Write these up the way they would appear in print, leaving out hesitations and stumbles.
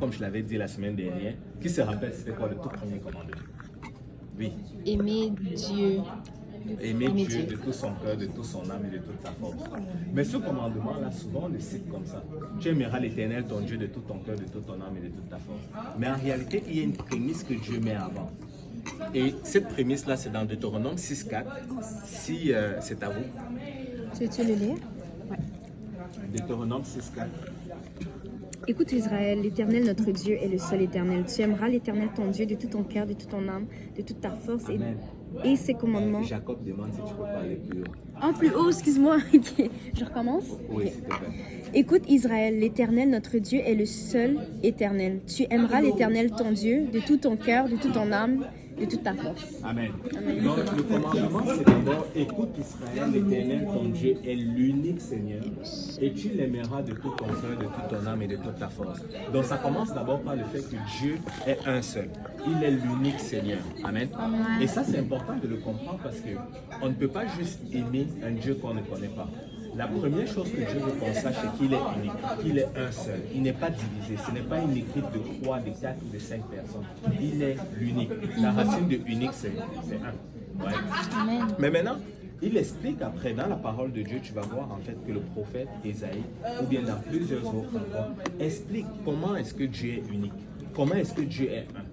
comme je l'avais dit la semaine dernière, qui se rappelle c'était quoi le tout premier commandement? Oui. Aimer Dieu. Aimer Dieu de tout son cœur, de toute son âme et de toute sa force. Mais ce commandement-là, souvent on le cite comme ça. Tu aimeras l'Éternel, ton Dieu, de tout ton cœur, de toute ton âme et de toute ta force. Mais en réalité, il y a une prémisse que Dieu met avant. Et cette prémisse-là, c'est dans Deutéronome 6.4. Si c'est à vous. Tu veux-tu le lire? Ouais. Deutéronome 6.4. Écoute Israël, l'Éternel notre Dieu est le seul Éternel. Tu aimeras l'Éternel ton Dieu de tout ton cœur, de toute ton âme, de toute ta force et ses commandements. Jacob demande si tu peux parler plus haut. En plus haut, excuse-moi. Ok, je recommence? Oui, s'il te plaît. Écoute Israël, l'Éternel notre Dieu est le seul Éternel. Tu aimeras l'Éternel ton Dieu de tout ton cœur, de toute ton âme, de toute ta force. Amen. Donc le commandement c'est d'abord écoute Israël, l'Éternel ton Dieu est l'unique Seigneur et tu l'aimeras de tout ton cœur, de toute ton âme et de toute ta force. Donc ça commence d'abord par le fait que Dieu est un seul. Il est l'unique Seigneur. Amen. Et ça c'est important de le comprendre parce que on ne peut pas juste aimer un Dieu qu'on ne connaît pas. La première chose que Dieu veut qu'on sache, c'est qu'il est unique, qu'il est un seul. Il n'est pas divisé. Ce n'est pas une équipe de 3, de 4 ou de 5 personnes. Il est l'unique. La racine de unique, c'est un. Ouais. Mais maintenant, il explique après, dans la parole de Dieu, tu vas voir en fait que le prophète Ésaïe, ou bien dans plusieurs autres endroits, explique comment est-ce que Dieu est unique. Comment est-ce que Dieu est un.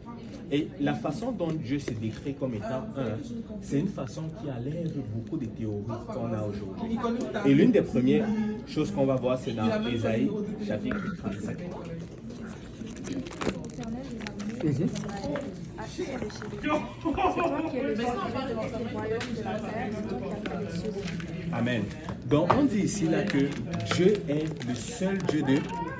Et la façon dont Dieu se décrit comme étant un, c'est une façon qui enlève beaucoup de théories qu'on a aujourd'hui. Et l'une des premières choses qu'on va voir, c'est dans Ésaïe, chapitre 35. Amen. Donc on dit ici là que Dieu est le seul Dieu de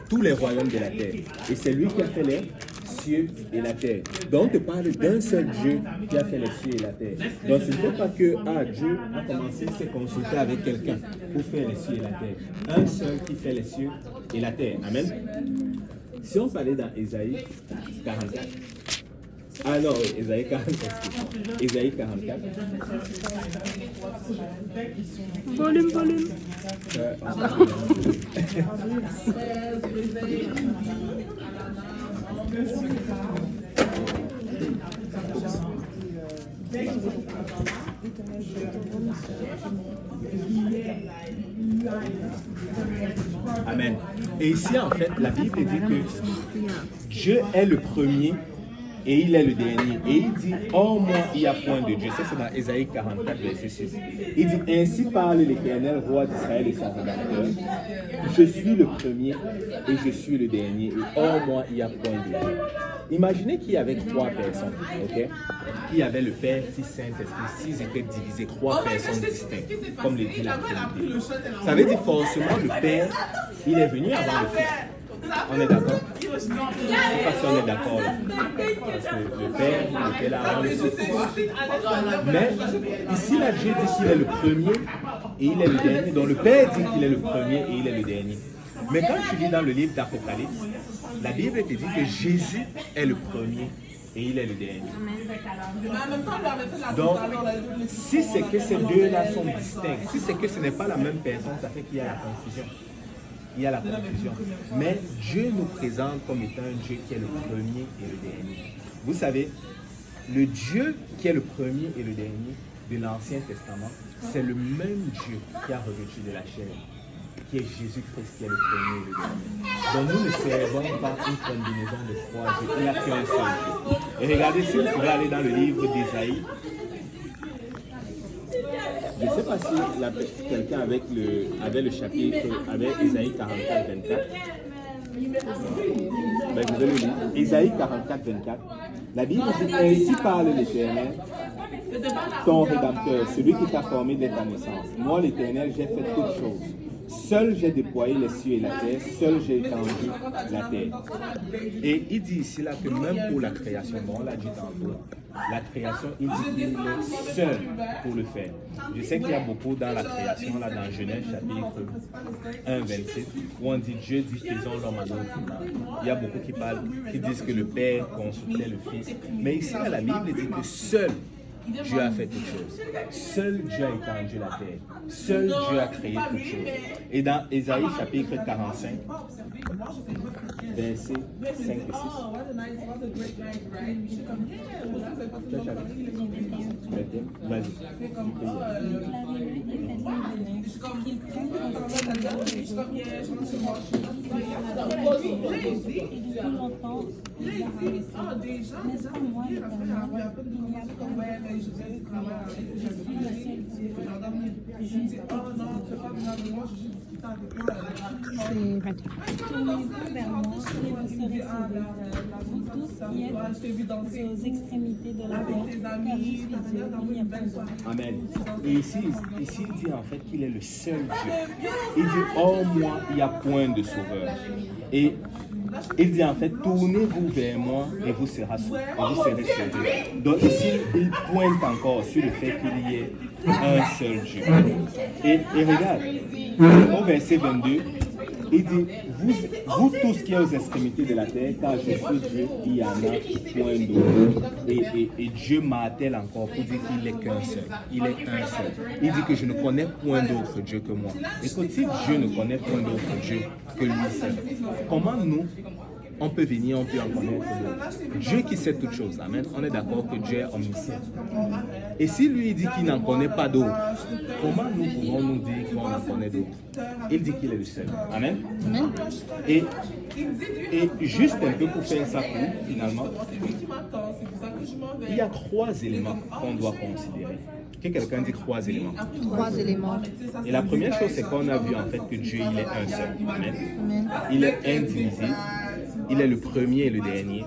tous les royaumes de la terre. Et c'est lui qui a fait les cieux et la terre. Donc on te parle d'un seul Dieu qui a fait les cieux et la terre. Donc ce n'est pas que Dieu a commencé à se consulter avec quelqu'un pour faire les cieux et la terre. Un seul qui fait les cieux et la terre. Amen. Si on parlait dans Ésaïe 44. Ah non, Ésaïe 44. Ésaïe 44. Volume. Amen. Et ici, en fait, la Bible dit que Dieu est le premier et il est le dernier. Et il dit, oh moi, il n'y a point de Dieu. Ça, c'est dans Ésaïe 44, verset 6. Il dit, ainsi parle l'Éternel, roi d'Israël et son rédacteur. Je suis le premier et je suis le dernier. Et oh moi, il n'y a point de Dieu. Imaginez qu'il y avait 3 personnes, ok? Qui avait le Père, Fils, Saint-Esprit. S'ils étaient divisés, 3 personnes distinctes, comme le dit la Trinité. Ça veut dire forcément le Père, il est venu avant le Fils. On est d'accord? Je ne sais pas si on est d'accord là. Parce que le Père était là avant le Fils. Mais ici, là, Dieu dit qu'il est le premier et il est le dernier. Donc le Père dit qu'il est le premier et il est le dernier. Mais quand tu lis dans le livre d'Apocalypse, la Bible te dit que Jésus est le premier et il est le dernier. Donc, si c'est que ces deux-là sont distincts, si c'est que ce n'est pas la même personne, ça fait qu'il y a la confusion. Il y a la confusion. Mais Dieu nous présente comme étant un Dieu qui est le premier et le dernier. Vous savez, le Dieu qui est le premier et le dernier de l'Ancien Testament, c'est le même Dieu qui a revêtu de la chair, qui est Jésus-Christ, qui est le premier et le dernier. Donc nous ne servons pas une combinaison de 3 dieux, il n'y a qu'un seul Dieu. Et regardez, si vous pouvez aller dans le livre d'Ésaïe, je ne sais pas si quelqu'un avait le chapitre, avait Ésaïe 44, 24. Ben, je vais le lire. Ésaïe 44, 24. La Bible dit, ainsi parle l'Éternel, ton Rédempteur, celui qui t'a formé dès ta naissance. Moi, l'Éternel, j'ai fait toutes choses. Seul j'ai déployé les cieux et la terre, seul j'ai étendu la terre. Et il dit ici là que même pour la création, bon, on l'a dit tantôt, la création, il dit qu'il est seul pour le faire. Je sais qu'il y a beaucoup dans la création, là dans Genèse chapitre 1, 27, où on dit Dieu dit faisons l'homme à notre image. Il y a beaucoup qui parlent, qui disent que le Père consultait le Fils. Mais ici, là, la Bible dit que seul Dieu a fait toutes choses. Seul Dieu a étendu la terre. Seul Dieu a créé toutes choses. Et dans Ésaïe chapitre 45, versets 5 et 6. Vas-y. Tournez-vous vers moi et vous serez sauvés. Vous tous qui êtes aux extrémités de la terre, car je suis Dieu, il n'y a pas d'autre. Amen. Et ici, il dit en fait qu'il est le seul Dieu. Il dit, hors moi, il n'y a point de sauveur. Et il dit en fait, tournez-vous vers moi et vous serez sauvés. Donc ici, il pointe encore sur le fait qu'il y ait un seul Dieu. Et regarde, au verset 22, il dit, vous tous qui êtes aux extrémités de la terre, car je suis Dieu, il y en a point d'autre. Et Dieu m'attelle encore pour dire qu'il n'est qu'un seul. Il est un seul. Il dit que je ne connais point d'autre Dieu que moi. Écoute, si Dieu ne connaît point d'autre Dieu que lui seul, comment nous, on peut venir, on peut en connaître d'autres. Dieu qui sait toutes choses, amen. On est d'accord que Dieu est omniscient. Et si lui dit qu'il n'en connaît pas d'autres, comment nous pouvons nous dire qu'on en connaît d'autres? Il dit qu'il est le seul. Amen. Et juste un peu pour faire ça court, finalement, il y a 3 éléments qu'on doit considérer. Que quelqu'un dit 3 éléments. 3 éléments. Et la première chose, c'est qu'on a vu en fait que Dieu, il est un seul. Amen. Il est indivisible. Il est le premier et le dernier.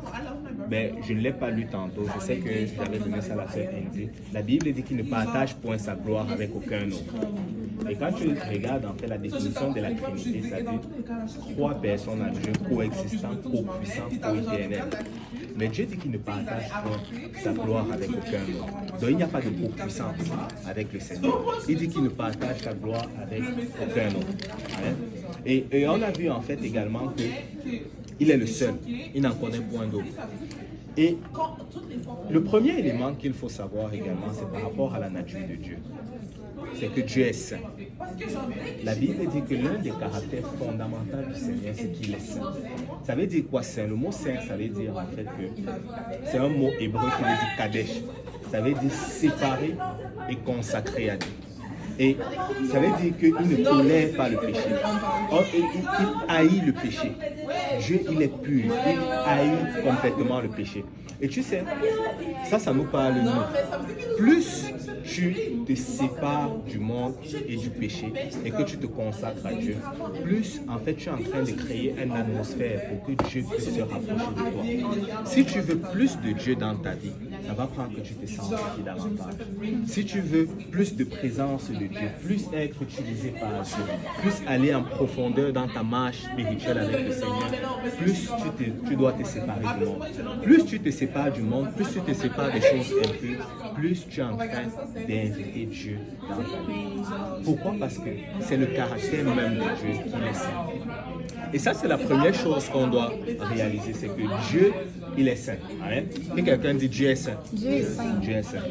Mais je ne l'ai pas lu tantôt. Je sais que j'avais donné ça à la sœur Andy. La Bible dit qu'il ne partage point sa gloire avec aucun autre. Et quand tu regardes en fait la définition de la Trinité, ça dit 3 personnes à Dieu coexistants, co-puissants, co-éternels. Mais Dieu dit qu'il ne partage pas sa gloire avec aucun autre. Donc il n'y a pas de co-puissance avec le Seigneur. Il dit qu'il ne partage sa gloire avec aucun autre. Et on a vu en fait également que il est le seul. Il n'en connaît point d'autre. Et le premier élément qu'il faut savoir également, c'est par rapport à la nature de Dieu. C'est que Dieu est saint. La Bible dit que l'un des caractères fondamentaux du Seigneur, c'est qu'il est saint. Ça veut dire quoi saint? Le mot saint, ça veut dire en fait que c'est un mot hébreu qui veut dire kadesh. Ça veut dire séparé et consacré à Dieu. Et ça veut dire qu'il ne tolère pas le péché. Il haït le péché. Dieu, il est pur. Il haït complètement le péché. Et tu sais, ça nous parle nous. Plus tu te sépares du monde et du péché et que tu te consacres à Dieu, plus en fait tu es en train de créer une atmosphère pour que Dieu puisse se rapprocher de toi. Si tu veux plus de Dieu dans ta vie, ça va prendre que tu te sanctifies davantage. Si tu veux plus de présence de Dieu, plus être utilisé par Dieu, plus aller en profondeur dans ta marche spirituelle avec le Seigneur, plus tu dois te séparer du monde. Plus tu te sépares du monde, plus tu te sépares des choses impures, plus tu es en train d'inviter Dieu dans ta vie. Pourquoi? Parce que c'est le caractère même de Dieu qui est saint. Et ça, c'est la première chose qu'on doit réaliser, c'est que Dieu, il est saint. Amen. Et quelqu'un dit Dieu est saint. Dieu est saint. Dieu est saint.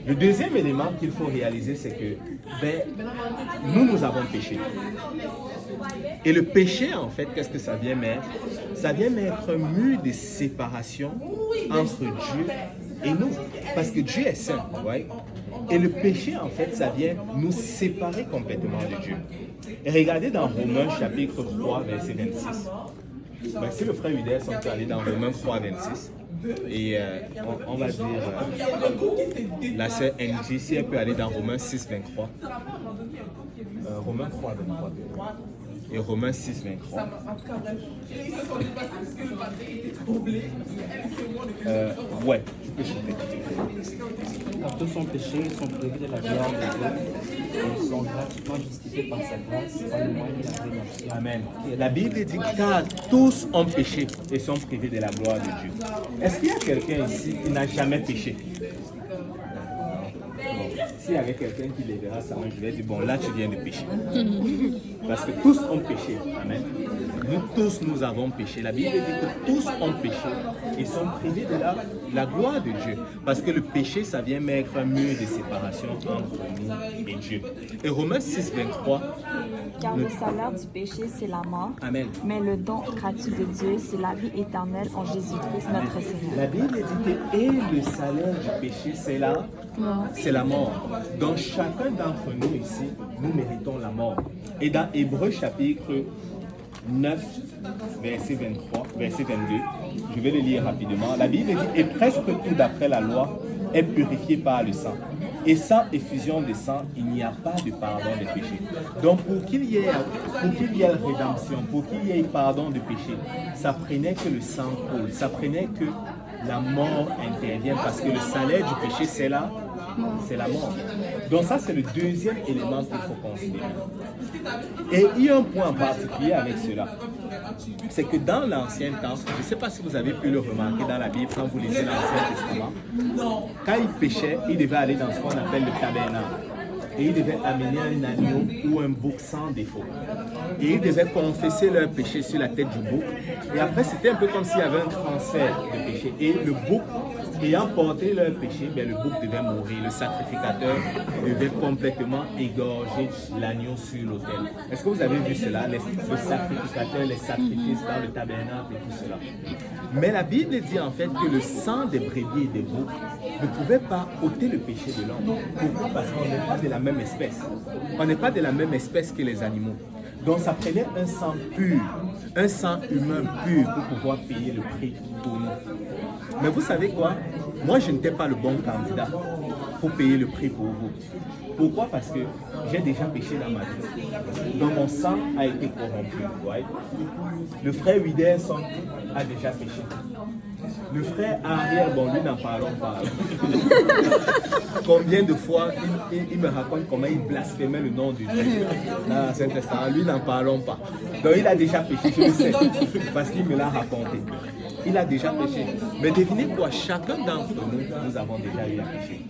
Le deuxième élément qu'il faut réaliser, c'est que nous avons péché. Et le péché, en fait, qu'est-ce que ça vient mettre? Ça vient mettre un mur de séparation entre Dieu et nous. Parce que Dieu est saint. Ouais? Et le péché, en fait, ça vient nous séparer complètement de Dieu. Et regardez dans Romains chapitre 3, verset 26. Ben, si le frère Uder sont allés dans Romains 3, 26, et on va dire, la sœur Angie, si elle peut aller dans Romains 6, 23. Romains 3, 23. Et Romains 6, 23. Ouais, tu peux chanter. Car tous sont péchés, ils sont privés de la gloire de Dieu, et ils sont gratuitement justifiés par sa grâce, par le moyen de la rédemption. Amen. La Bible dit car tous ont péché et sont privés de la gloire de Dieu. Est-ce qu'il y a quelqu'un ici qui n'a jamais péché? s'il y avait quelqu'un qui lèvera sa main, je vais dire, bon, là, tu viens de pécher. Parce que tous ont péché. Amen. Nous tous, nous avons péché. La Bible dit que tous ont péché et sont privés de la gloire de Dieu. Parce que le péché, ça vient mettre un mur de séparation entre nous et Dieu. Et Romains 6, 23. Car le salaire du péché, c'est la mort. Amen. Mais le don gratuit de Dieu, c'est la vie éternelle en Jésus-Christ, notre Seigneur. La Bible dit que et le salaire du péché, c'est la mort. Donc chacun d'entre nous ici, nous méritons la mort. Et dans Hébreux chapitre 9, verset 23, verset 22, je vais le lire rapidement. La Bible dit, et presque tout d'après la loi est purifié par le sang. Et sans effusion de sang, il n'y a pas de pardon des péchés. Donc pour qu'il y ait rédemption, pour qu'il y ait pardon de péché, ça prenait que le sang coule, ça prenait que la mort intervienne, parce que le salaire du péché, c'est la mort. Donc ça, c'est le deuxième élément qu'il faut considérer. Et il y a un point en particulier avec cela. C'est que dans l'Ancien temps, je ne sais pas si vous avez pu le remarquer dans la Bible, quand vous lisez l'Ancien Testament, quand ils péchaient, ils devaient aller dans ce qu'on appelle le tabernacle. Et ils devaient amener un agneau ou un bouc sans défaut. Et ils devaient confesser leur péché sur la tête du bouc. Et après, c'était un peu comme s'il y avait un transfert de péché. Et le bouc, ayant porté leur péché, le bouc devait mourir. Le sacrificateur devait complètement égorger l'agneau sur l'autel. Est-ce que vous avez vu cela? Le sacrificateur, les sacrifices dans le tabernacle et tout cela. Mais la Bible dit en fait que le sang des brebis et des boucs ne pouvait pas ôter le péché de l'homme. Pourquoi? Parce qu'on n'est pas de la même espèce. On n'est pas de la même espèce que les animaux. Donc ça prenait un sang pur, un sang humain pur pour pouvoir payer le prix pour nous. Mais vous savez quoi? Moi, je n'étais pas le bon candidat pour payer le prix pour vous. Pourquoi? Parce que j'ai déjà péché dans ma vie. Donc mon sang a été corrompu. Ouais. Le frère Widerson a déjà péché. Le frère arrière, bon, lui n'en parlons pas. Combien de fois il me raconte comment il blasphémait le nom de Dieu dans l'Ancien Testament. Lui n'en parlons pas. Donc il a déjà péché, je le sais, parce qu'il me l'a raconté. Il a déjà péché. Mais devinez quoi, chacun d'entre nous, nous avons déjà eu à pécher.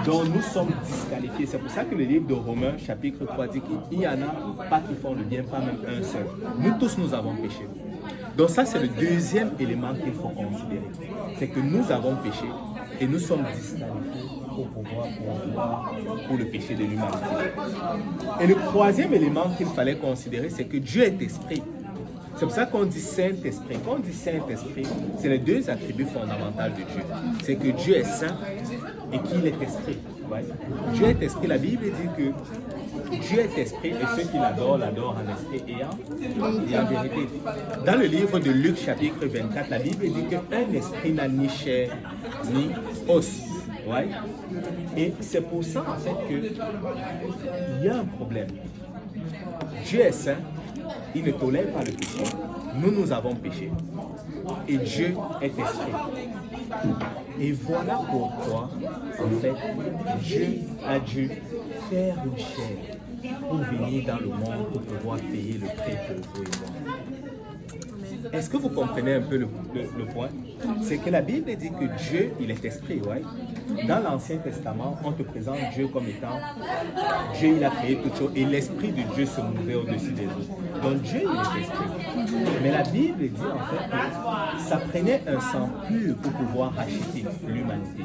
Donc nous sommes disqualifiés. C'est pour ça que le livre de Romains, chapitre 3, dit qu'il n'y en a pas qui font le bien, pas même un seul. Nous tous, nous avons péché. Donc ça, c'est le deuxième élément qu'il faut considérer. C'est que nous avons péché et nous sommes disqualifiés pour le péché de l'humanité. Et le troisième élément qu'il fallait considérer, c'est que Dieu est esprit. C'est pour ça qu'on dit Saint-Esprit. Quand on dit Saint-Esprit, c'est les deux attributs fondamentaux de Dieu. C'est que Dieu est saint et qu'il est esprit. Ouais. Dieu est esprit. La Bible dit que Dieu est esprit et ceux qui l'adorent, l'adorent en esprit et en vérité. Dans le livre de Luc chapitre 24, la Bible dit qu'un esprit n'a ni chair ni os. Ouais. Et c'est pour ça en fait qu'il y a un problème. Dieu est saint, il ne tolère pas le péché. Nous avons péché. Et Dieu est esprit. Et voilà pourquoi, en fait, Dieu a dû faire une chair pour venir dans le monde pour pouvoir payer le prix pour vous et moi. Est-ce que vous comprenez un peu le point? C'est que la Bible dit que Dieu, il est esprit, ouais. Dans l'Ancien Testament, on te présente Dieu comme étant Dieu, il a créé toutes choses et l'esprit de Dieu se mouvait au-dessus des eaux. Donc Dieu, il est esprit. Mais la Bible dit en fait que ça prenait un sang pur pour pouvoir racheter l'humanité.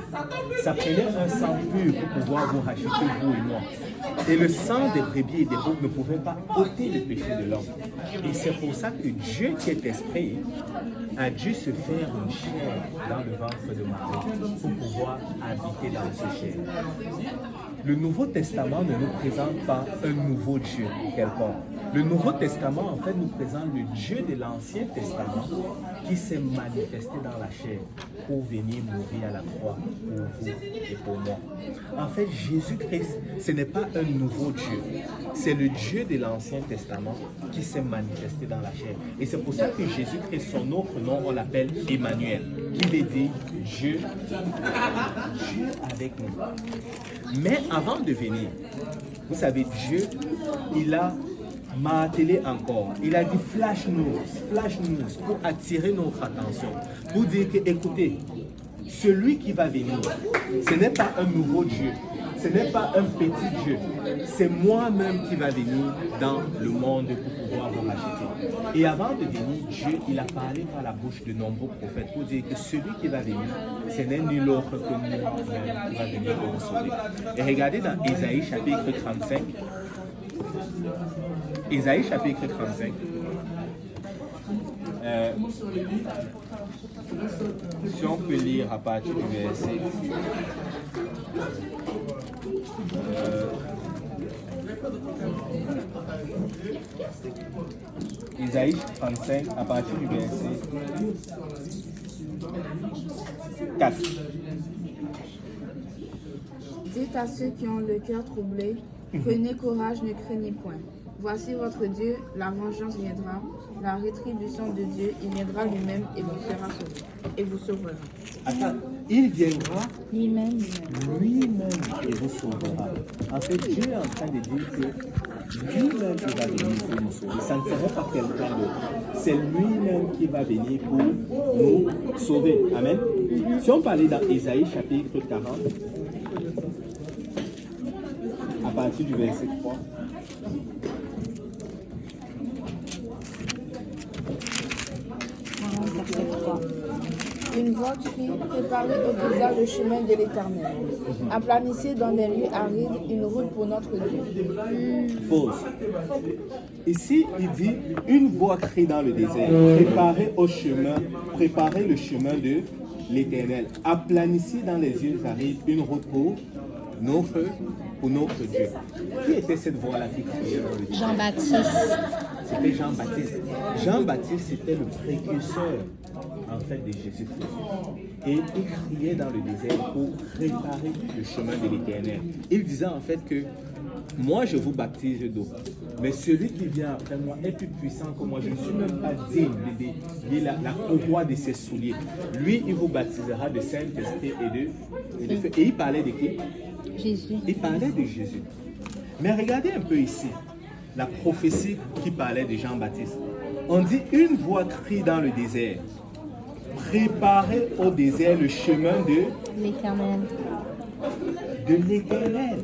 Ça prenait un sang pur pour pouvoir vous racheter, vous et moi. Et le sang des brebis et des boucs ne pouvait pas ôter le péché de l'homme. Et c'est pour ça que Dieu, qui est esprit, a dû se faire une chair dans le ventre de Marie pour pouvoir habiter dans ce chair. Le Nouveau Testament ne nous présente pas un nouveau Dieu quelconque. Le Nouveau Testament, en fait, nous présente le Dieu de l'Ancien Testament qui s'est manifesté dans la chair pour venir mourir à la croix pour vous et pour moi. En fait, Jésus-Christ, ce n'est pas un nouveau Dieu. C'est le Dieu de l'Ancien Testament qui s'est manifesté dans la chair. Et c'est pour ça que Jésus-Christ, son autre nom, on l'appelle Emmanuel, qui veut dire Dieu avec nous. Mais avant de venir, vous savez, Dieu, il a martelé encore. Il a dit flash news pour attirer notre attention, pour dire que, écoutez, celui qui va venir, ce n'est pas un nouveau Dieu, ce n'est pas un petit Dieu. C'est moi-même qui va venir dans le monde pour pouvoir vous racheter. Et avant de venir, Dieu, il a parlé par la bouche de nombreux prophètes pour dire que celui qui va venir, ce n'est nul autre que nous-mêmes qui va venir pour vous sauver. Et regardez dans Ésaïe chapitre 35. Ésaïe chapitre 35. Si on peut lire à partir du verset Isaïe 35 à partir du verset 4. Dites à ceux qui ont le cœur troublé, prenez courage, ne craignez point. Voici votre Dieu, la vengeance viendra, la rétribution de Dieu, il viendra lui-même et vous sera sauvé, et vous sauvera. Attends, il viendra Lui-même. lui-même et vous sauvera. En fait, Dieu est en train de dire que lui-même il va venir pour nous sauver. Ça ne sera pas quelqu'un d'autre. C'est lui-même qui va venir pour nous sauver. Amen. Si on parlait dans Ésaïe chapitre 40, à partir du verset 3. Verset 3. Une voix crie, préparez au désert le chemin de l'Éternel. Aplanissez dans les lieux arides une route pour notre Dieu. Pause. Ici, il dit, une voix crie dans le désert, préparez le chemin de l'Éternel. Aplanissez dans les lieux arides une route pour notre Dieu. Qui était cette voix-là qui criait dans le désert? Jean-Baptiste. C'était Jean-Baptiste. Jean-Baptiste, c'était le précurseur, en fait, de Jésus-Christ. Et il criait dans le désert pour préparer le chemin de l'Éternel. Il disait en fait que moi, je vous baptise d'eau, mais celui qui vient après moi est plus puissant que moi. Je ne suis même pas digne de délier la courroie de ses souliers. Lui, il vous baptisera de Saint-Esprit et de feu. Et il parlait de qui? Jésus. Il parlait de Jésus. Mais regardez un peu ici, la prophétie qui parlait de Jean-Baptiste. On dit, une voix crie dans le désert, préparez au désert le chemin de L'Éternel. l'Éternel.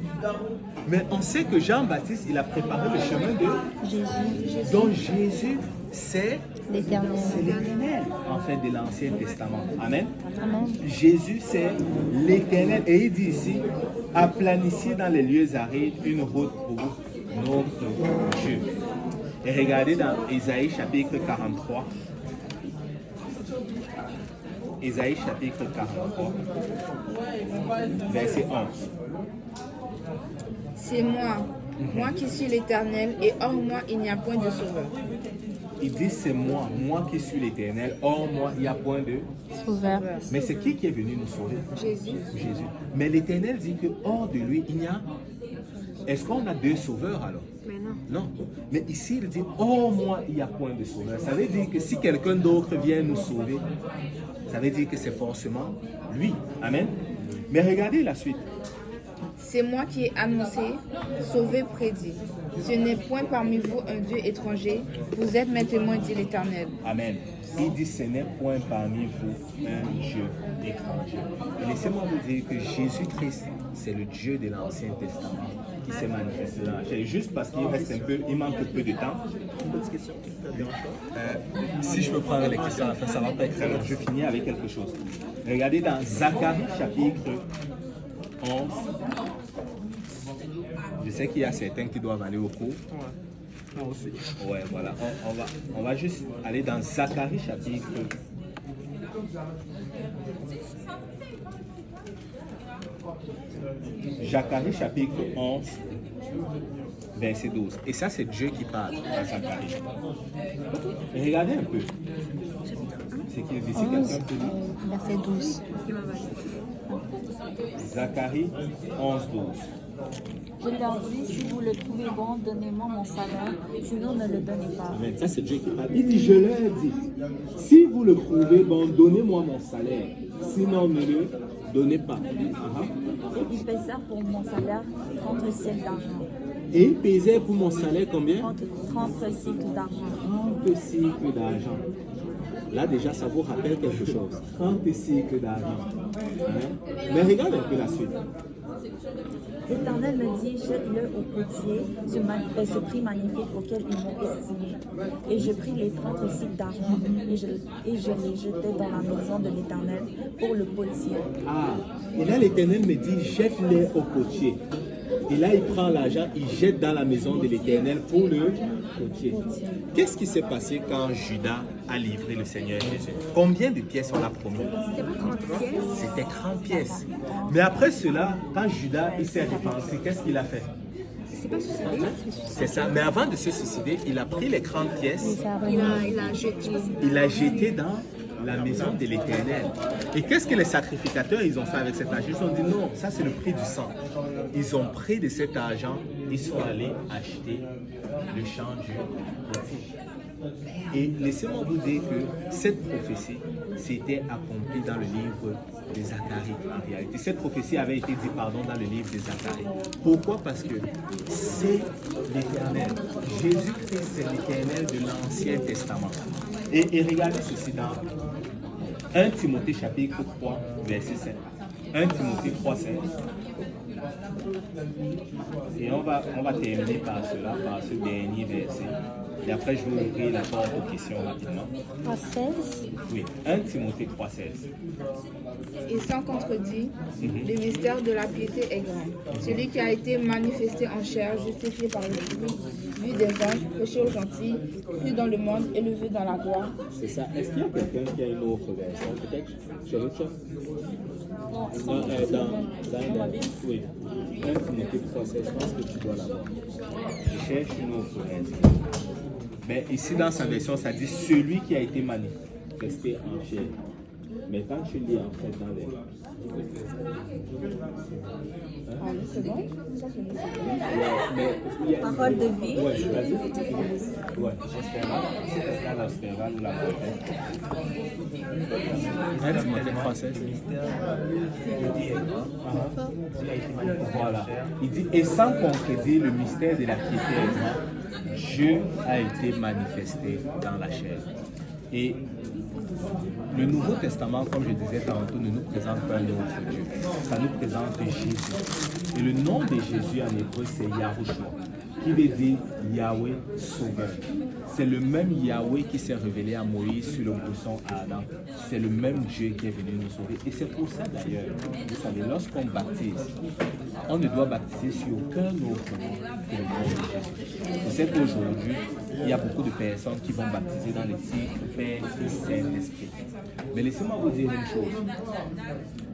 Mais on sait que Jean-Baptiste, il a préparé le chemin de Jésus. Donc Jésus, c'est L'Éternel. l'Éternel, en fait, de l'Ancien Testament. Amen. Amen. Jésus, c'est l'Éternel. Et il dit ici, aplanissez dans les lieux arides une route pour notre Dieu. Et regardez dans Ésaïe chapitre 43. Ésaïe chapitre 43, verset 11. C'est moi qui suis l'Éternel, et hors moi il n'y a point de sauveur. Il dit, c'est moi qui suis l'Éternel. Hors moi, il n'y a point de... Sauveur. Mais c'est qui est venu nous sauver? Jésus. Jésus. Mais l'Éternel dit que hors de lui, il n'y a... Est-ce qu'on a deux sauveurs alors? Mais non. Non. Mais ici, il dit, hors moi, il n'y a point de sauveur. Ça veut dire que si quelqu'un d'autre vient nous sauver, ça veut dire que c'est forcément lui. Amen. Mais regardez la suite. C'est moi qui ai annoncé, sauvé, prédit. Ce n'est point parmi vous un Dieu étranger, vous êtes mes témoins, dit l'Éternel. Amen. Il dit, ce n'est point parmi vous un Dieu étranger. Et laissez-moi vous dire que Jésus-Christ, c'est le Dieu de l'Ancien Testament qui s'est manifesté dans la chair. Juste parce qu'il reste un peu, il manque peu de temps. Une petite question. Si je peux prendre les questions à la fin, ça va pas être très long. Je finis avec quelque chose. Regardez dans Zacharie chapitre 11. Je sais qu'il y a certains qui doivent aller au cours. Moi aussi. Ouais, voilà. On va juste aller dans Zacharie chapitre. Zacharie chapitre 11, verset 12. Et ça, c'est Dieu qui parle dans Zacharie. Et regardez un peu. C'est qu'il dit, si quelqu'un peut lire. Verset 12. Zacharie 11, 12. Je leur dis, si vous le trouvez bon, donnez-moi mon salaire, sinon ne le donnez pas. Amen. Ça, c'est Dieu qui parle. Il dit, je leur dis, si vous le trouvez bon, donnez-moi mon salaire, sinon ne le donnez pas. Et ils pesèrent pour mon salaire 30 cycles d'argent. Et il pesait pour mon salaire combien? 30 cycles d'argent. 30 cycles d'argent. Là déjà, ça vous rappelle quelque chose. 30 siècles d'Arie. Hein? Mais regarde un peu la suite. L'Éternel me dit, jette-le au potier, ce prix magnifique auquel ils m'ont estimé. Et je pris les 30 cycles d'argent et je les jetai dans la maison de l'Éternel pour le potier. Ah, et là l'Éternel me dit, jette-les au potier. Et là, il prend l'argent, il jette dans la maison de l'Éternel pour le potier. Qu'est-ce qui s'est passé quand Judas a livré le Seigneur Jésus? Combien de pièces on a promis? C'était pas 30 pièces. C'était 30 pièces. Mais après cela, quand Judas il s'est dépensé, qu'est-ce qu'il a fait? C'est pas suicidé. C'est ça. Mais avant de se suicider, il a pris les 30 pièces, Il a jeté. il a jeté dans la maison de l'Éternel. Et qu'est-ce que les sacrificateurs ils ont fait avec cet argent? Ils ont dit non, ça c'est le prix du sang. Ils ont pris de cet argent, ils sont allés acheter le champ du potier. Et laissez-moi vous dire que cette prophétie s'était accomplie dans le livre de Zacharie. En réalité, cette prophétie avait été dite dans le livre de Zacharie. Pourquoi? Parce que c'est l'Éternel. Jésus-Christ, c'est l'Éternel de l'Ancien Testament. Et regardez ceci dans 1 Timothée chapitre 3, verset 7. 1 Timothée 3, 7. Et on va terminer par cela, par ce dernier verset. Et après, je vais ouvrir la porte aux questions rapidement. 3,16. Oui, 1 Timothée 3, 16. Et sans contredit, le mystère de la piété est grand. Celui qui a été manifesté en chair, justifié par le fruit, vu des anges, péché aux gentils, cru dans le monde, élevé dans la gloire. C'est ça. Est-ce qu'il y a quelqu'un qui a une autre version? Peut-être sur le chat? Oui. 1 Timothée 3, 16, je pense que tu dois l'avoir. Je cherche une autre version. Mais ici, dans sa version, ça dit celui qui a été manifesté en chair. Mais quand tu lis en fait dans les... Ah oui, c'est bon? Ça, c'est bon. Mais, Parole de vie. ouais, vas-y. Ouais, Ostera. C'est Ostera, la Ostera ou la prophète. 1 Timothée 3, 16. Voilà. Il dit, et sans contredire le mystère de la piété est grand, Dieu a été manifesté dans la chair. Et le Nouveau Testament, comme je disais tantôt, ne nous présente pas un autre Dieu. Ça nous présente Jésus. Et le nom de Jésus en hébreu, c'est Yahushua, qui veut dire Yahweh Sauveur. C'est le même Yahweh qui s'est révélé à Moïse sur le buisson à Adam. C'est le même Dieu qui est venu nous sauver. Et c'est pour ça d'ailleurs, vous savez, lorsqu'on baptise, on ne doit baptiser sur aucun autre nom que le nom de Jésus. Vous savez qu'aujourd'hui, il y a beaucoup de personnes qui vont baptiser dans les titres Père, Fils, Saint-Esprit. Mais laissez-moi vous dire une chose.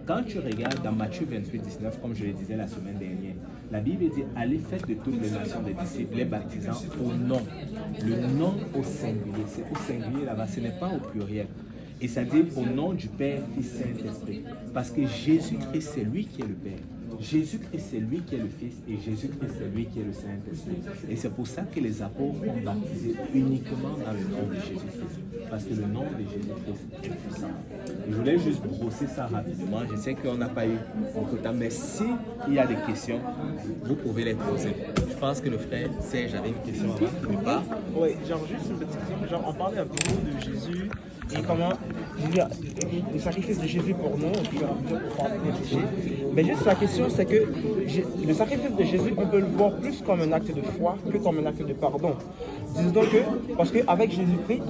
Quand tu regardes dans Matthieu 28, 19, comme je le disais la semaine dernière, la Bible dit « Allez, faites de toutes les nations des disciples, les baptisant au nom ». Le nom au singulier, c'est au singulier là-bas, ce n'est pas au pluriel. Et ça dit au nom du Père, Fils, Saint-Esprit. Parce que Jésus-Christ, c'est lui qui est le Père. Jésus-Christ, c'est lui qui est le Fils et Jésus-Christ, c'est lui qui est le Saint-Esprit. Et c'est pour ça que les apôtres ont baptisé uniquement dans le nom de Jésus-Christ. Parce que le nom de Jésus-Christ est puissant. Je voulais juste brosser ça rapidement. Je sais qu'on n'a pas eu beaucoup de temps, mais s'il y a des questions, vous pouvez les poser. Je pense que le frère Serge avait une question avant qu'il ne parte. Oui, genre juste une petite question. Genre, on parlait un peu de Jésus et comment le sacrifice de Jésus pour nous, au fur et à mesure pour pardonner les péchés. Mais juste la question, c'est que le sacrifice de Jésus, on peut le voir plus comme un acte de foi que comme un acte de pardon. Disons donc que, parce qu'avec Jésus-Christ,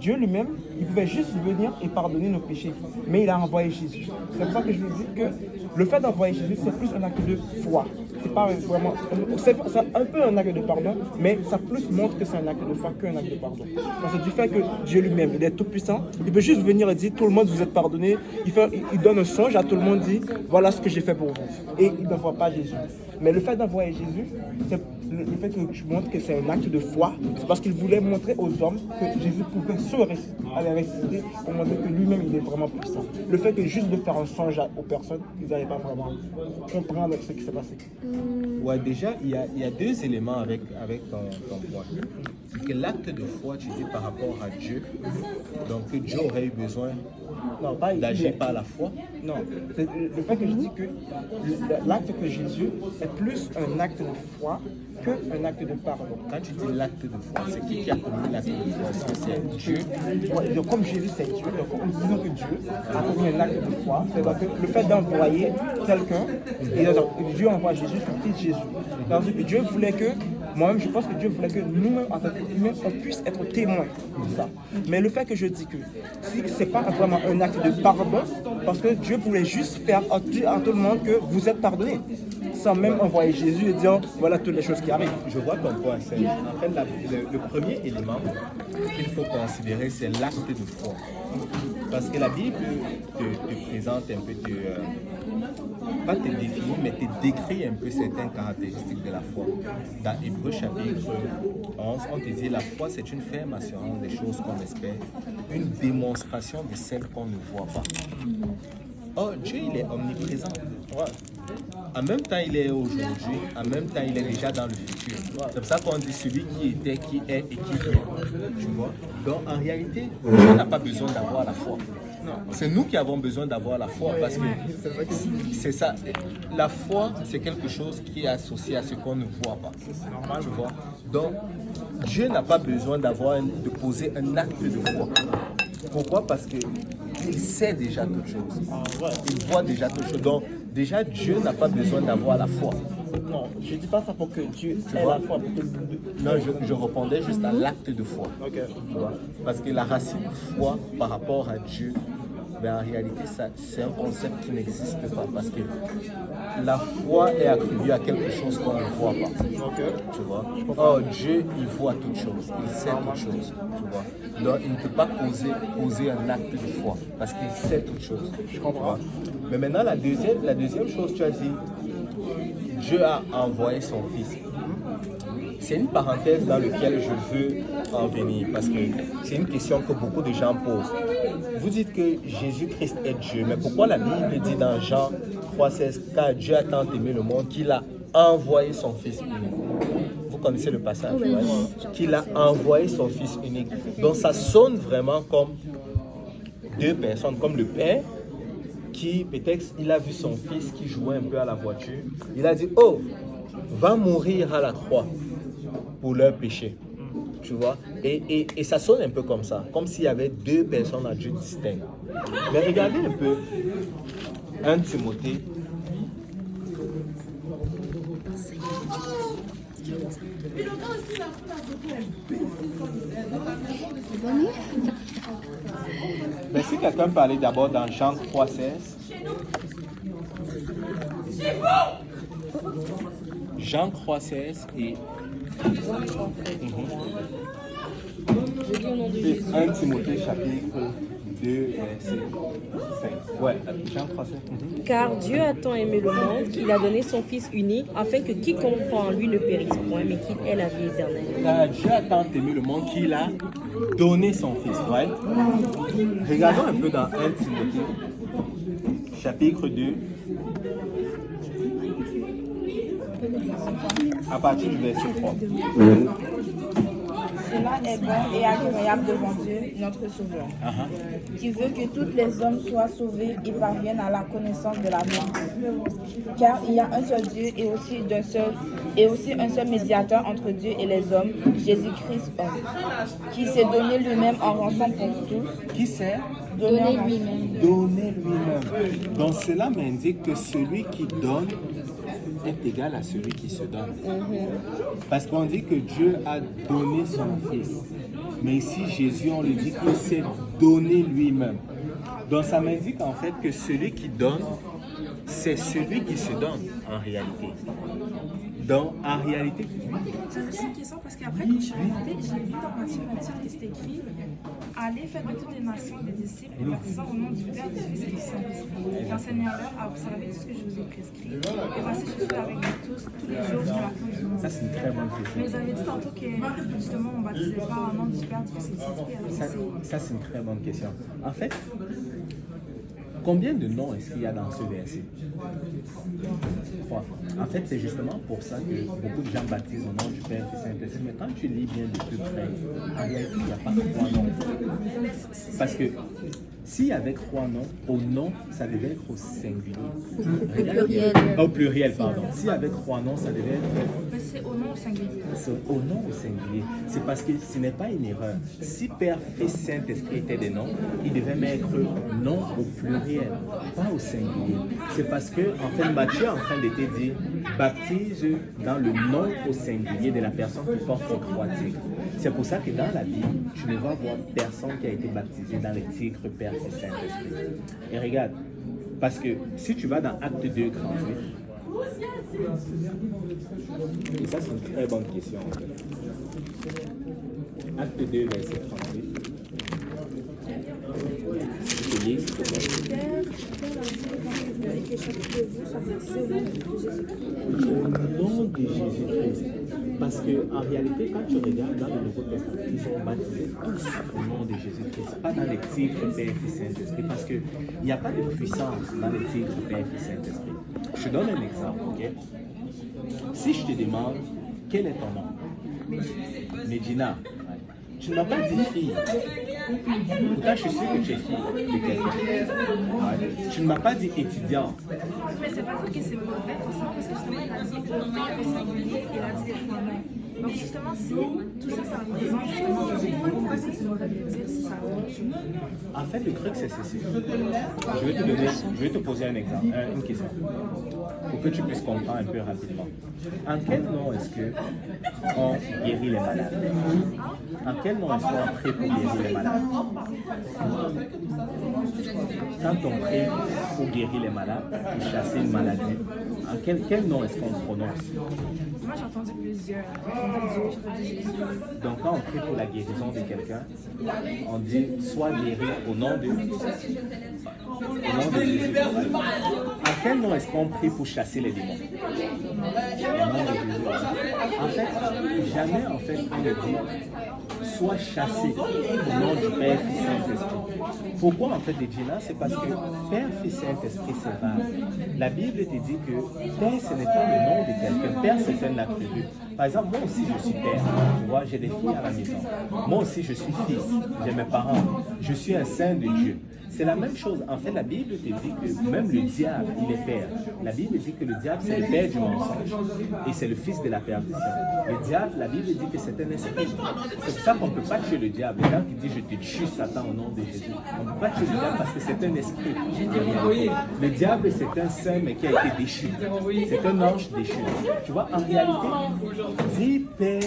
Dieu lui-même, il pouvait juste venir et pardonner nos péchés. Mais il a envoyé Jésus. C'est pour ça que je vous dis que le fait d'envoyer Jésus, c'est plus un acte de foi. C'est pas vraiment... C'est un peu un acte de pardon, mais ça plus montre que c'est un acte de foi qu'un acte de pardon. Parce que du fait que Dieu lui-même, il est tout puissant, il peut juste venir et dire, tout le monde vous êtes pardonné. Il donne un songe à tout le monde, dit, voilà ce que j'ai fait pour vous. Et il n'envoie pas Jésus. Mais le fait d'envoyer Jésus, c'est le fait que je montre que c'est un acte de foi, c'est parce qu'il voulait montrer aux hommes que Jésus pouvait se ressusciter pour montrer que lui-même il est vraiment puissant. Le fait que juste de faire un songe aux personnes, ils n'allaient pas vraiment comprendre ce qui s'est passé. Ouais, déjà, il y a deux éléments avec ton point. C'est que l'acte de foi, tu dis par rapport à Dieu, donc que Dieu aurait eu besoin d'agir par la foi. Non, c'est le fait que je dis que l'acte que Jésus est plus un acte de foi qu'un acte de pardon. Quand tu dis l'acte de foi, c'est qui a commis l'acte de foi? Est-ce que c'est Dieu? Ouais, donc, comme Jésus c'est Dieu, donc disons que Dieu a commis un acte de foi, c'est donc le fait d'envoyer quelqu'un, et donc, Dieu envoie Jésus, son fils Jésus. Donc, Dieu voulait que, moi-même je pense que Dieu voulait que nous-mêmes, en tant qu'humains, on puisse être témoins de ça. Mais le fait que je dis que si c'est pas vraiment un acte de pardon, parce que Dieu voulait juste faire dire à tout le monde que vous êtes pardonnés, sans même envoyer Jésus et dire voilà toutes les choses qui arrivent. Je vois ton point, Serge. En fait, le premier élément qu'il faut considérer, c'est l'acte de foi. Parce que la Bible te présente un peu, pas te définit, mais te décrit un peu certaines caractéristiques de la foi. Dans Hébreux chapitre 11, on te dit la foi, c'est une ferme assurance des choses qu'on espère, une démonstration de celles qu'on ne voit pas. Oh, Dieu, il est omniprésent. Ouais. En même temps, il est aujourd'hui. En même temps, il est déjà dans le futur. C'est pour ça qu'on dit celui qui était, qui est et qui vient. Tu vois? Donc, en réalité, Dieu n'a pas besoin d'avoir la foi. C'est nous qui avons besoin d'avoir la foi parce que c'est ça. La foi, c'est quelque chose qui est associé à ce qu'on ne voit pas. C'est normal, tu vois? Donc, Dieu n'a pas besoin de poser un acte de foi. Pourquoi? Parce qu'il sait déjà toutes choses. Il voit déjà toutes choses. Donc, déjà, Dieu n'a pas besoin d'avoir la foi. Non, je ne dis pas ça pour que Dieu Tu ait vois? la foi. Non, je répondais juste à l'acte de foi. Ok. Tu vois? Parce que la racine foi par rapport à Dieu, ben, en réalité, c'est un concept qui n'existe pas. Parce que la foi est attribuée à quelque chose qu'on ne voit pas. Tu vois? Oh, Dieu, il voit toutes choses. Il sait toutes choses. Tu vois? Donc, il ne peut pas poser un acte de foi. Parce qu'il sait toutes choses. Je comprends. Mais maintenant, la deuxième chose, tu as dit, Dieu a envoyé son Fils. C'est une parenthèse dans laquelle je veux en venir parce que c'est une question que beaucoup de gens posent. Vous dites que Jésus-Christ est Dieu, mais pourquoi la Bible dit dans Jean 3,16 car Dieu a tant aimé le monde qu'il a envoyé son Fils unique? Vous connaissez le passage, Oui, ouais? Qu'il a envoyé son Fils unique. Donc ça sonne vraiment comme deux personnes, comme le Père qui peut-être il a vu son fils qui jouait un peu à la voiture. Il a dit, oh, va mourir à la croix pour leur péché. Tu vois? Et ça sonne un peu comme ça, comme s'il y avait deux personnes à Dieu distinctes. Mais regardez un peu 1 Timothée. Mais si quelqu'un parlait d'abord dans Jean 3,16. Jean 3,16 et 1 Timothée chapitre 2, verset 5. Ouais, Jean 3,16. Car Dieu a tant aimé le monde qu'il a donné son Fils unique, afin que quiconque croit en lui ne périsse point, mais qu'il ait la vie éternelle. Dieu a tant aimé le monde qu'il a donné son Fils, right? Regardons un peu dans 1 Timothée, chapitre 2, à partir du verset 3. Cela est bon et agréable devant Dieu, notre Sauveur, qui veut que tous les hommes soient sauvés et parviennent à la connaissance de la vérité. Car il y a un seul Dieu et aussi un seul médiateur entre Dieu et les hommes, Jésus-Christ homme, qui s'est donné lui-même en rançon pour tous. Qui sait Donner lui-même. donner lui-même. Donc cela m'indique que celui qui donne est égal à celui qui se donne. Parce qu'on dit que Dieu a donné son Fils. Mais ici, Jésus, on lui dit qu'il s'est donné lui-même. Donc ça m'indique en fait que celui qui donne, c'est celui qui se donne en réalité. Donc en réalité... J'avais aussi une question parce qu'après, quand je suis arrivée, j'ai vu dans Matthieu 28 que c'était écrit allez, faites de toutes les nations des disciples, les baptisant au nom du Père, du Fils et du Saint-Esprit, et enseignez-leur à observer tout ce que je vous ai prescrit. Et voici, je suis avec vous tous les jours jusqu'à la fin du monde. Ça, c'est une très bonne question. Mais vous avez dit tantôt que justement, on ne baptisait pas au nom du Père, du Fils et du Saint-Esprit. Ça, c'est une très bonne question. En fait, combien de noms est-ce qu'il y a dans ce verset? 3. En fait, c'est justement pour ça que beaucoup de gens baptisent au nom du Père et du Saint-Esprit. Mais quand tu lis bien de plus près, en réalité, il n'y a pas 3 noms. Parce que S'il y avait 3 noms, au nom, ça devait être au singulier. Au pluriel. Au pluriel, pardon. S'il y avait 3 noms, ça devait être Mais c'est au nom au singulier. au nom au singulier. C'est parce que ce n'est pas une erreur. Si Père, Fils, Saint-Esprit étaient des noms, il devait mettre nom au pluriel, pas au singulier. C'est parce que, en fait, Matthieu est en train de te dire, baptise dans le nom au singulier de la personne qui porte ces 3 titres. C'est pour ça que dans la Bible, tu ne vas voir personne qui a été baptisé dans les titres Père, Fils, Saint-Esprit. Et regarde, parce que si tu vas dans Acte 2, 38, et ça c'est une très bonne question en fait. Acte 2, verset 38. Je lis, s'il te plaît. Au nom de Jésus-Christ. Parce qu'en réalité, quand tu regardes dans le Nouveau Testament, ils sont baptisés tous au nom de Jésus-Christ, pas dans les titres Père, Fils, Saint-Esprit, parce qu'il n'y a pas de puissance dans les titres Père, Fils, Saint-Esprit. Je te donne un exemple, ok? Si je te demande, quel est ton nom? Medina. Tu ne m'as pas dit fille. Pourtant, je suis sûr que tu es fille de quelqu'un. Tu ne m'as pas dit étudiant. Mais c'est pas dire que c'est mauvais, forcément, parce que justement, il a dit au nom au singulier, il a dit les 3 noms. Donc justement, si tout ça, ça représente justement Jésus, pourquoi c'est mauvais de le dire si ça représente? En fait, le truc, c'est ceci. Je vais te poser un exemple, une question, pour que tu puisses comprendre un peu rapidement. En quel nom est-ce qu'on guérit les malades? En quel nom est-ce qu'on prie pour guérir les malades? Quand on prie pour guérir les malades, pour chasser une maladie, en quel nom est-ce qu'on prononce? Moi, j'ai entendu plusieurs. J'ai entendu Dieu, j'ai entendu Jésus. Donc, quand on prie pour la guérison de quelqu'un, on dit soit guéri au nom de Jésus. À quel nom est-ce qu'on prie pour chasser les démons? Au nom de Jésus. En fait, jamais en fait on le dit soit chassé au nom du Père, Fils, Saint-Esprit. Pourquoi en fait de dire là? C'est parce que Père, Fils, Saint-Esprit, c'est vague. La Bible te dit que Père, ce n'est pas le nom de quelqu'un. Père, c'est un attribut. Par exemple, moi aussi je suis père, tu vois, j'ai des filles à la maison. Moi aussi je suis fils, j'ai mes parents, je suis un saint de Dieu. C'est la même chose. En fait, la Bible te dit que même le diable, il est père. La Bible dit que le diable, c'est le père du mensonge et c'est le fils de la perdition. Le diable, la Bible dit que c'est un esprit. C'est pour ça qu'on ne peut pas tuer le diable. Les gens qui disent je te tue Satan au nom de Jésus. On ne peut pas tuer le diable parce que c'est un esprit. Le diable, c'est un saint mais qui a été déchu. C'est un ange déchu. Tu vois, en réalité, dis Père,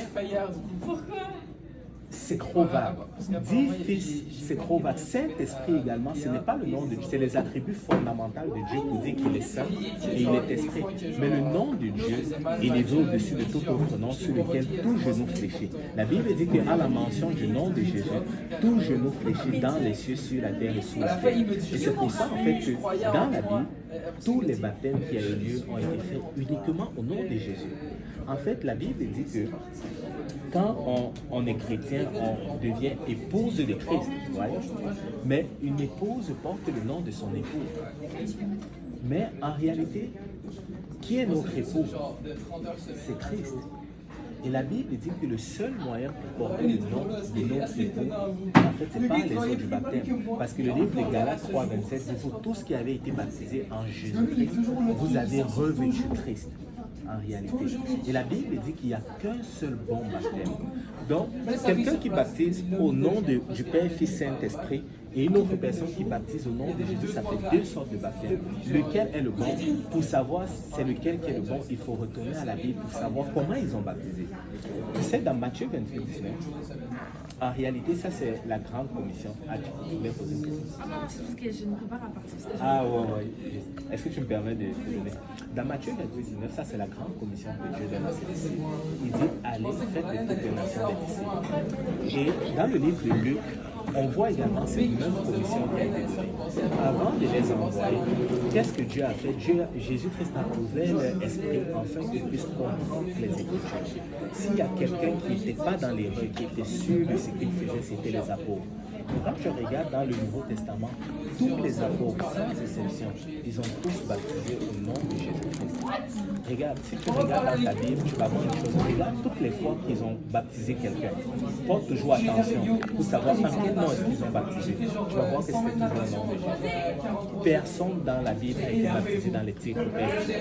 c'est trop vague. Dis Fils, c'est trop vague. Saint-Esprit également, ce n'est pas le nom de Dieu, c'est les attributs fondamentaux de Dieu pour dire qu'il est saint et il est esprit. Mais le nom de Dieu, il est au-dessus de tout autre nom sur lequel tout genou fléchit. La Bible dit qu'à la mention du nom de Jésus, tout genou fléchit dans les cieux, sur la terre et sous la terre. Et c'est pour ça en fait que dans la Bible, tous les baptêmes qui ont eu lieu ont été faits uniquement au nom de Jésus. En fait, la Bible dit que quand on est chrétien, on devient épouse de Christ. Ouais? Mais une épouse porte le nom de son époux. Mais en réalité, qui est notre époux? C'est Christ. Et la Bible dit que le seul moyen pour porter le nom de notre époux, en fait, ce n'est pas les eaux du baptême. Parce que le livre de Galates 3,27 dit pour tous qui avaient été baptisés en Jésus-Christ, vous avez revêtu Christ. En réalité. Et la Bible dit qu'il n'y a qu'un seul bon baptême. Donc, quelqu'un qui baptise au nom du Père, Fils, Saint-Esprit et une autre personne qui baptise au nom de Jésus, ça fait deux sortes de baptême. Lequel est le bon? Pour savoir c'est lequel qui est le bon, il faut retourner à la Bible pour savoir comment ils ont baptisé. Tu sais, dans Matthieu 28, 19, en réalité, ça c'est la grande commission. Ah, tu voulais poser une question? Ah non, c'est parce que je ne prépare la partie. Ah ouais. Est-ce que tu me permets de te donner? Dans Matthieu 28, 19, ça c'est la grande commission que Dieu donne à ses disciples. Il dit, allez, faites de toutes les nations des disciples. Et dans le livre de Luc, on voit également cette même commission qui a été donnée. Avant de les envoyer, qu'est-ce que Dieu a fait? Jésus-Christ a ouvert leur esprit afin qu'ils puissent comprendre les Écritures. S'il y a quelqu'un qui n'était pas dans l'erreur, qui était sûr de ce qu'il faisait, c'était les apôtres. quand tu regardes dans le Nouveau Testament, tous les apôtres, sans exception, ils ont tous baptisé au nom de Jésus-Christ. Regarde, si tu regardes dans ta Bible, tu vas voir une chose. Regarde toutes les fois qu'ils ont baptisé quelqu'un. Porte toujours attention pour savoir par quel nom est-ce qu'ils ont baptisé. Tu vas voir que c'était toujours au nom de Jésus. Personne dans la Bible a été baptisé dans les titres.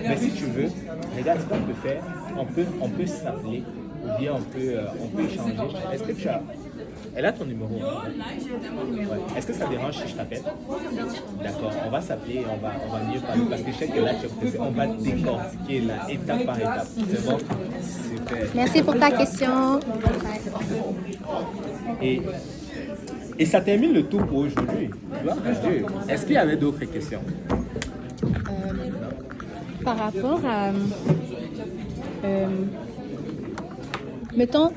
Mais si tu veux, regarde ce qu'on peut faire. On peut s'appeler ou bien on peut échanger. Est-ce que tu as... Elle a ton numéro. Ouais. Est-ce que ça dérange si je t'appelle? D'accord, on va s'appeler et on va mieux parler parce que je sais que là, on va décortiquer là, étape par étape. C'est bon? Super. Merci pour ta question. Et ça termine le tout pour aujourd'hui. Gloire à Dieu. Est-ce qu'il y avait d'autres questions? Par rapport à... mettons,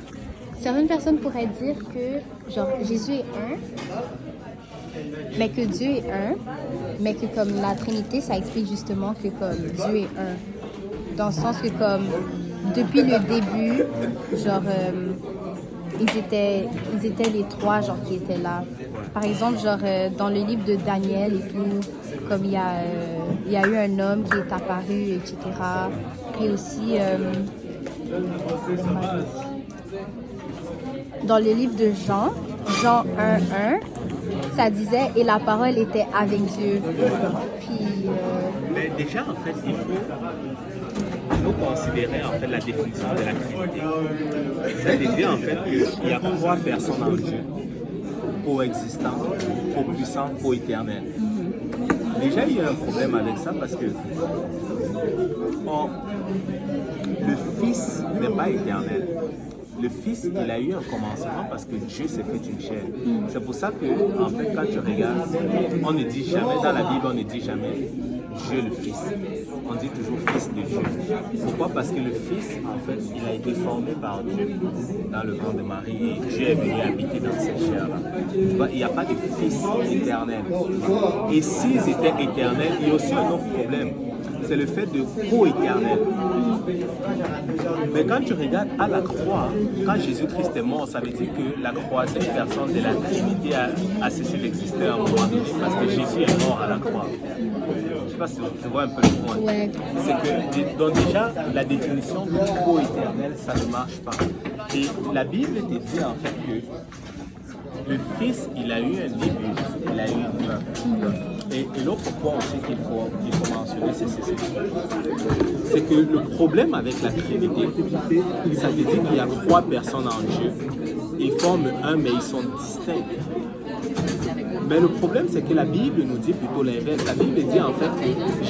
certaines personnes pourraient dire que genre Jésus est un, mais que Dieu est un, mais que comme la Trinité, ça explique justement que comme Dieu est un. Dans le sens que comme depuis le début, genre ils étaient les trois genre qui étaient là. Par exemple, genre dans le livre de Daniel et tout, comme il y a eu un homme qui est apparu, etc. Et aussi dans le livre de Jean 1:1, ça disait « Et la parole était avec Dieu ». Puis... Mais déjà, en fait, il faut considérer en fait la définition de la Trinité. Ça veut dire en fait qu'il y a trois personnes en Dieu, coexistants, co-puissants, co-éternels. Déjà, il y a un problème avec ça parce que le Fils n'est pas éternel. Le Fils, il a eu un commencement parce que Dieu s'est fait une chair. C'est pour ça que, en fait, quand tu regardes, on ne dit jamais, dans la Bible, on ne dit jamais Dieu le Fils. On dit toujours Fils de Dieu. Pourquoi? Parce que le Fils, en fait, il a été formé par Dieu dans le ventre de Marie et Dieu est venu habiter dans cette chair-là. Il n'y a pas de Fils éternel. Et s'ils étaient éternels, il y a aussi un autre problème. C'est le fait de co-éternel. Mais quand tu regardes à la croix, quand Jésus-Christ est mort, ça veut dire que la troisième personne de la Trinité a cessé d'exister à un moment donné parce que Jésus est mort à la croix. Je ne sais pas si tu vois un peu le point. Ouais. C'est que, donc déjà, la définition de co-éternel, ça ne marche pas. Et la Bible te dit en fait que le Fils, il a eu un début, il a eu une fin. Et l'autre point aussi qu'il faut mentionner, c'est que le problème avec la Trinité, ça veut dire qu'il y a trois personnes en Dieu. Ils forment un, mais ils sont distincts. Mais le problème, c'est que la Bible nous dit plutôt l'inverse. La Bible dit en fait que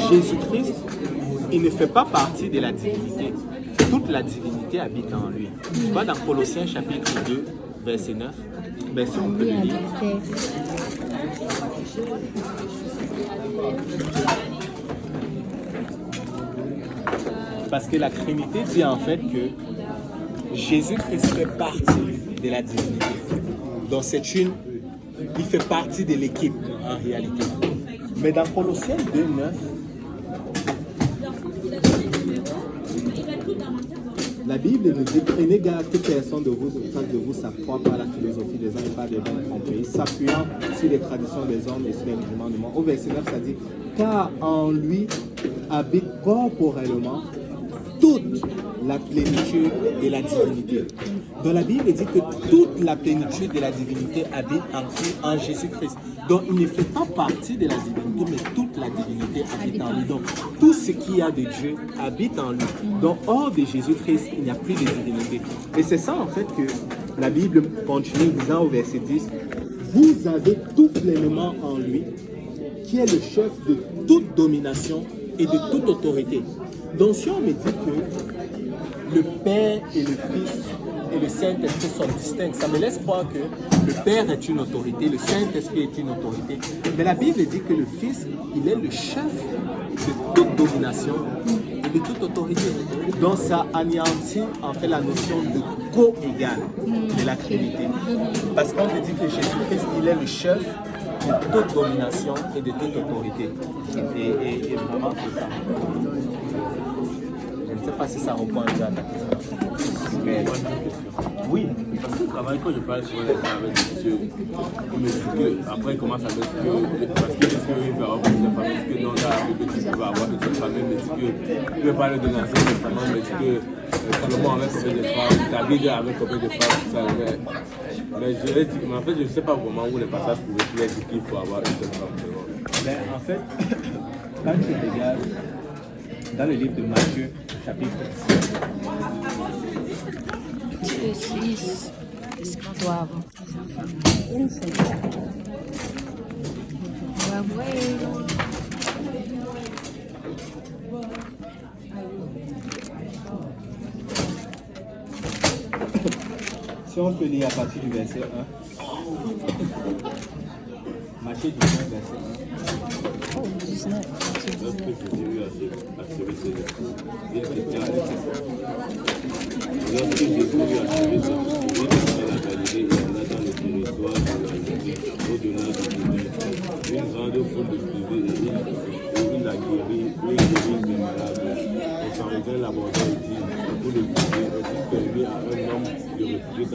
Jésus-Christ, il ne fait pas partie de la divinité. Toute la divinité habite en lui. Tu vois dans Colossiens chapitre 2, verset 9, ben, si on peut le lire. Parce que la Trinité dit en fait que Jésus-Christ fait partie de la divinité. Donc il fait partie de l'équipe en réalité. Mais dans Colossiens 2, 9, la Bible nous dit: prenez garde que personne de vous fasse de vous sa propre par la philosophie des hommes et pas des vains trompés, s'appuyant sur les traditions des hommes et sur les rudiments du monde. Au verset 9, ça dit: car en lui habite corporellement toute la plénitude de la divinité. Dans la Bible, il dit que toute la plénitude de la divinité habite en Jésus-Christ. Donc, il ne fait pas partie de la divinité, mais toute la divinité habite en lui. Donc, tout ce qu'il y a de Dieu habite en lui. Donc, hors de Jésus-Christ, il n'y a plus de divinité. Et c'est ça, en fait, que la Bible continue disant au verset 10, « Vous avez tout pleinement en lui, qui est le chef de toute domination et de toute autorité. » Donc, si on me dit que le Père et le Fils et le Saint-Esprit sont distincts, ça me laisse croire que le Père est une autorité, le Saint-Esprit est une autorité. Mais la Bible dit que le Fils, il est le chef de toute domination et de toute autorité. Donc, ça anéantit en fait la notion de co-égal de la Trinité. Parce qu'on te dit que Jésus-Christ, il est le chef de toute domination et de toute autorité. Et vraiment, c'est ça. sais pas si ça répond un peu à ta question. Mais, oui. Parce que le travail, quand je parle souvent avec des messieurs, ils me disent que, après, ils commencent à me dire que, parce qu'ils disent qu'ils veulent avoir plusieurs familles, que non, là, que tu peux avoir une seule famille, mais dit que, il veut parler de l'Ancien Testament, mais dit que Salomon avait combien de femmes, David avait combien de femmes, tout ça. Mais je l'ai dit, mais en fait, je ne sais pas vraiment où les passages pouvaient dire qu'il faut avoir une seule femme. Ben, en fait, quand tu regardes dans le livre de Matthieu, chapitre 6, est-ce qu'on doit avoir une seule? Si on peut lire à partir du verset 1. Matthieu 19, verset 1. Oh, 19. Lorsque Jésus a achevé ses discours, il était allé. Lorsque Jésus eut achevé son discours, il quitta la Galilée et alla dans le territoire de la Judée, au-delà de Judée. Une grande foule le suivait et il la guérit, des malades. Les Samaritains l'abordaient et dit, vous le disiez, est-il permis à un homme de refuser